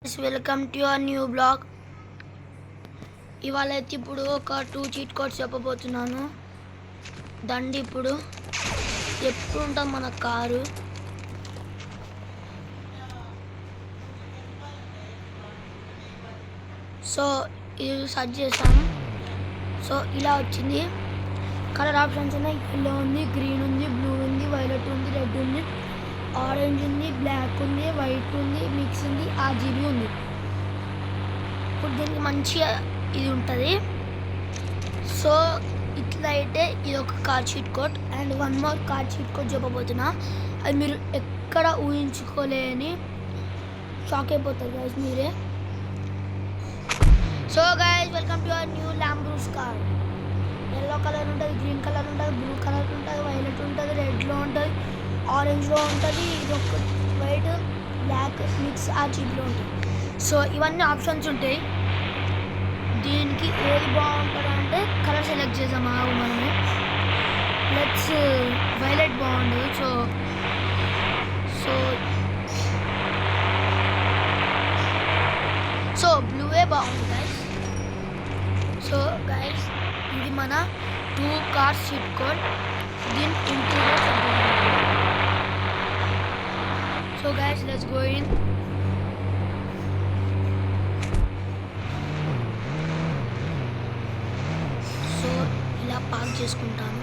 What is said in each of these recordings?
Welcome to your new blog. ఇవాళ అయితే ఇప్పుడు ఒక 2 చీట్ కోడ్స్ చెప్పబోతున్నాను. దండి ఇప్పుడు ఎప్పుడు ఉంటాం మన కారు. సో ఇది సెర్చ్ చేసాము. సో ఇలా వచ్చింది. కలర్ ఆప్షన్స్ ఉన్నాయి. ఎల్లో ఉంది, గ్రీన్ ఉంది, బ్లూ ఉంది, వైలెట్ ఉంది, రెడ్ ఉంది, ఆరెంజ్ ఉంది, బ్లాక్ ఉంది, వైట్ ఉంది, మిక్స్ ఉంది, ఆర్జీబీ ఉంది. ఇప్పుడు దీనికి మంచిగా ఇది ఉంటుంది. సో ఇట్లా అయితే ఇది ఒక car sheet code and one more car sheet code చెప్పబోతున్నా. అది మీరు ఎక్కడ ఊహించుకోలేని షాక్ అయిపోతారు గైస్ మీరే. So guys welcome to our new ల్యాంబ్రూస్ కార్. ఎల్లో కలర్ ఉంటుంది, గ్రీన్ కలర్ ఉంటుంది, బ్లూ కలర్ ఉంటుంది, వైలెట్ ఉంటుంది, రెడ్లో ఉంటుంది, ఆరెంజ్లో ఉంటుంది, ఇది ఒక వైట్, బ్లాక్ మిక్స్ ఆర్జీబీలో ఉంటుంది. సో ఇవన్నీ ఆప్షన్స్ ఉంటాయి. దీనికి ఏది బాగుంటుంది అంటే కలర్ సెలెక్ట్ చేసాము మనము. లెట్స్ వైలెట్ బాగుండు. సో బ్లూవే బాగుంది గైస్. సో గైస్ ఇది మన 2 కార్స్ షీట్ కోడ్. దీని interior. So guys let's go in. So ఇలా పార్క్ చేసుకుంటాను.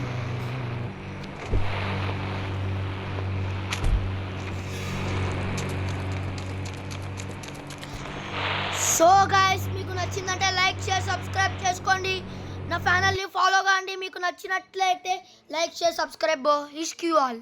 సో గైస్ మీకు నచ్చిందంటే లైక్ షేర్ సబ్స్క్రైబ్ చేసుకోండి. నా ఛానల్ని ఫాలో కాండి. మీకు నచ్చినట్లయితే like share subscribe. Ishq you all.